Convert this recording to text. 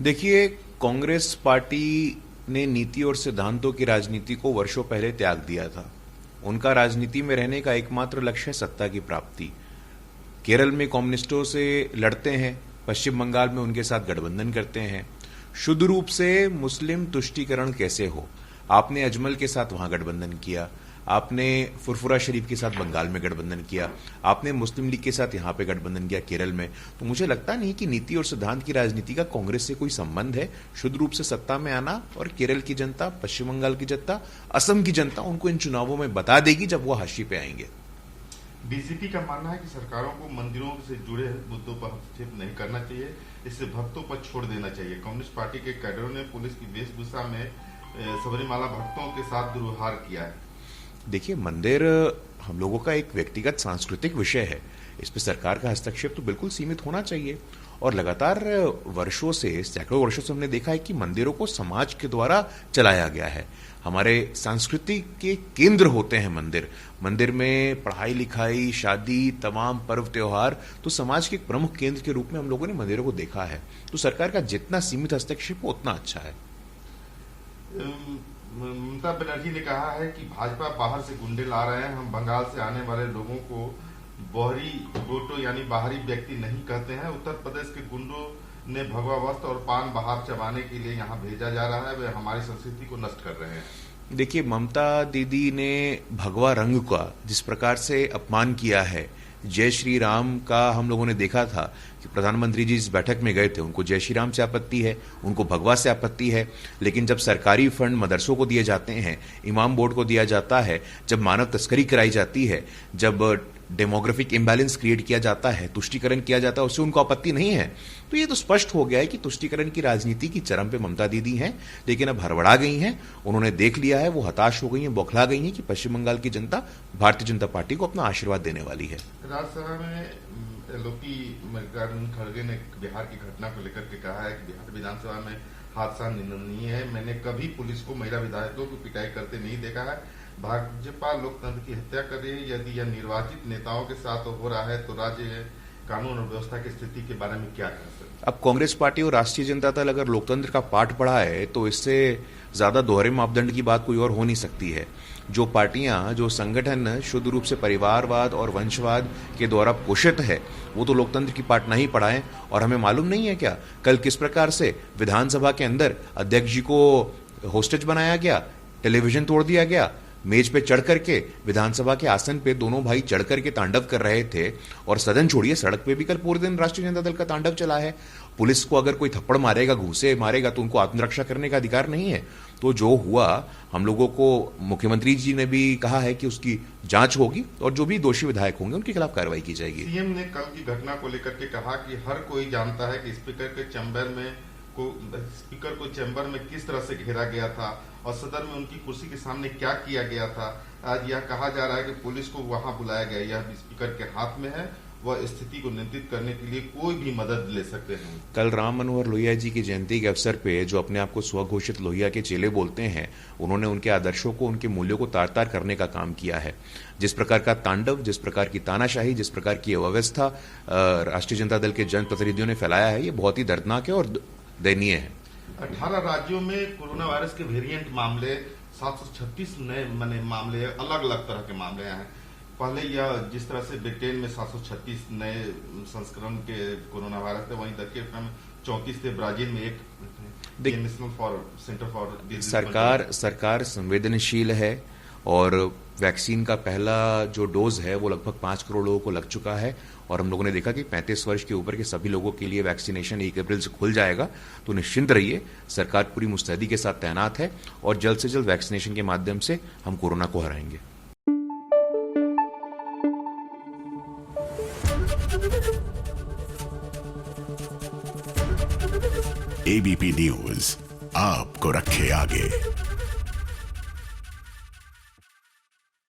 देखिए, कांग्रेस पार्टी ने नीति और सिद्धांतों की राजनीति को वर्षों पहले त्याग दिया था। उनका राजनीति में रहने का एकमात्र लक्ष्य है सत्ता की प्राप्ति। केरल में कम्युनिस्टों से लड़ते हैं, पश्चिम बंगाल में उनके साथ गठबंधन करते हैं। शुद्ध रूप से मुस्लिम तुष्टीकरण कैसे हो? आपने अजमल के साथ वहां गठबंधन किया, आपने फुरफुरा शरीफ के साथ बंगाल में गठबंधन किया, आपने मुस्लिम लीग के साथ यहां पे गठबंधन किया केरल में। तो मुझे लगता नहीं कि नीति और सिद्धांत की राजनीति का कांग्रेस से कोई संबंध है। शुद्ध रूप से सत्ता में आना, और केरल की जनता, पश्चिम बंगाल की जनता, असम की जनता उनको इन चुनावों में बता देगी जब वो हाशिए पे आएंगे। बीजेपी का मानना है कि सरकारों को मंदिरों से जुड़े मुद्दों पर हस्तक्षेप नहीं करना चाहिए, इससे भक्तों पर छोड़ देना चाहिए। कम्युनिस्ट पार्टी के कैडरों ने पुलिस की वेशभूषा में सबरीमाला भक्तों के साथ दुर्व्यवहार किया है। देखिए, मंदिर हम लोगों का एक व्यक्तिगत सांस्कृतिक विषय है, इस पर सरकार का हस्तक्षेप तो बिल्कुल सीमित होना चाहिए। और लगातार वर्षों से, सैकड़ों वर्षों से हमने देखा है कि मंदिरों को समाज के द्वारा चलाया गया है। हमारे संस्कृति के केंद्र होते हैं मंदिर। मंदिर में पढ़ाई लिखाई, शादी, तमाम पर्व त्योहार तो समाज के एक प्रमुख केंद्र के रूप में हम लोगों ने मंदिरों को देखा है। तो सरकार का जितना सीमित हस्तक्षेप हो उतना अच्छा है। ममता बनर्जी ने कहा है कि भाजपा बाहर से गुंडे ला रहे हैं। हम बंगाल से आने वाले लोगों को बहरी गोटो यानी बाहरी व्यक्ति नहीं कहते हैं। उत्तर प्रदेश के गुंडों ने भगवा वस्त्र और पान बाहर चबाने के लिए यहाँ भेजा जा रहा है, वे हमारी संस्कृति को नष्ट कर रहे हैं। देखिए, ममता दीदी ने भगवा रंग का जिस प्रकार से अपमान किया है, जय श्री राम का हम लोगों ने देखा था कि प्रधानमंत्री जी इस बैठक में गए थे, उनको जय श्री राम से आपत्ति है, उनको भगवा से आपत्ति है। लेकिन जब सरकारी फंड मदरसों को दिए जाते हैं, इमाम बोर्ड को दिया जाता है, जब मानव तस्करी कराई जाती है, जब डेमोग्राफिक इम्बैलेंस क्रिएट किया जाता है, तुष्टीकरण किया जाता है, उससे उनको आपत्ति नहीं है। तो ये तो स्पष्ट हो गया है कि तुष्टीकरण की राजनीति की चरम पे ममता दीदी हैं, लेकिन अब हड़बड़ा गई हैं। उन्होंने देख लिया है, वो हताश हो गई हैं, बौखला गई हैं कि पश्चिम बंगाल की जनता भारतीय जनता पार्टी को अपना आशीर्वाद देने वाली है। राज्यसभा में एलओपी मल्लिकार्जुन खड़गे ने बिहार की घटना को लेकर के कहा है कि बिहार विधानसभा में हादसा निंदनीय है। मैंने कभी पुलिस को महिला विधायकों की पिटाई करते नहीं देखा है। भाजपा लोकतंत्र की हत्या कर रही है। यदि यह निर्वाचित नेताओं के साथ हो रहा है तो राज्य कानून और व्यवस्था की स्थिति के बारे में क्या कह सकते हैं? अब कांग्रेस पार्टी और राष्ट्रीय जनता दल अगर लोकतंत्र का पाठ पढ़ा है तो इससे ज्यादा दोहरे मापदंड की बात कोई और हो नहीं सकती है। जो पार्टियां, जो संगठन शुद्ध रूप से परिवारवाद और वंशवाद के द्वारा पोषित है, वो तो लोकतंत्र की पाठ नहीं पढ़ाएं। और हमें मालूम नहीं है क्या कल किस प्रकार से विधानसभा के अंदर अध्यक्ष जी को होस्टेज बनाया गया, टेलीविजन तोड़ दिया गया, मेज पे चढ़ करके विधानसभा के आसन पे दोनों भाई चढ़ करके तांडव कर रहे थे। और सदन छोड़िए, सड़क पे भी कल पूरे दिन राष्ट्रीय जनता दल का तांडव चला है। पुलिस को अगर कोई थप्पड़ मारेगा, घूसे मारेगा, तो उनको आत्मरक्षा करने का अधिकार नहीं है। तो जो हुआ, हम लोगों को मुख्यमंत्री जी ने भी कहा है कि उसकी जांच होगी और जो भी दोषी विधायक होंगे उनके खिलाफ कार्रवाई की जाएगी। सीएम ने कल की घटना को लेकर के कहा कि हर कोई जानता है कि स्पीकर को चैम्बर में किस तरह से घेरा गया था और सदन में उनकी कुर्सी के सामने क्या किया गया था। आज यह कहा जा रहा है कि पुलिस को वहां बुलाया गया, यह भी स्पीकर के हाथ में है। वह स्थिति को नियंत्रित करने के लिए कोई भी मदद ले सकते हैं। कल राम मनोहर लोहिया जी की जयंती के अवसर पे जो अपने आप को स्वघोषित लोहिया के चेले बोलते हैं, उन्होंने उनके आदर्शों को, उनके मूल्यों को तार तार करने का काम किया है। जिस प्रकार का तांडव, जिस प्रकार की तानाशाही, जिस प्रकार की अव्यवस्था राष्ट्रीय जनता दल के जनप्रतिनिधियों ने फैलाया है, ये बहुत ही दर्दनाक है और दयनीय है। 18 राज्यों में कोरोना वायरस के वेरिएंट मामले, 736 नए मामले, अलग अलग तरह के मामले हैं। पहले यह जिस तरह से ब्रिटेन में 736 नए संस्करण के कोरोना वायरस थे, वहीं दक्षिण अफ्रीका में 34 थे, ब्राजील में एक। सरकार संवेदनशील है और वैक्सीन का पहला जो डोज है वो लगभग 5 करोड़ लोगों को लग चुका है। और हम लोगों ने देखा कि 35 वर्ष के ऊपर के सभी लोगों के लिए वैक्सीनेशन 1 अप्रैल से खुल जाएगा। तो निश्चिंत रहिए, सरकार पूरी मुस्तैदी के साथ तैनात है और जल्द से जल्द वैक्सीनेशन के माध्यम से हम कोरोना को हराएंगे। एबीपी न्यूज आपको रखे आगे।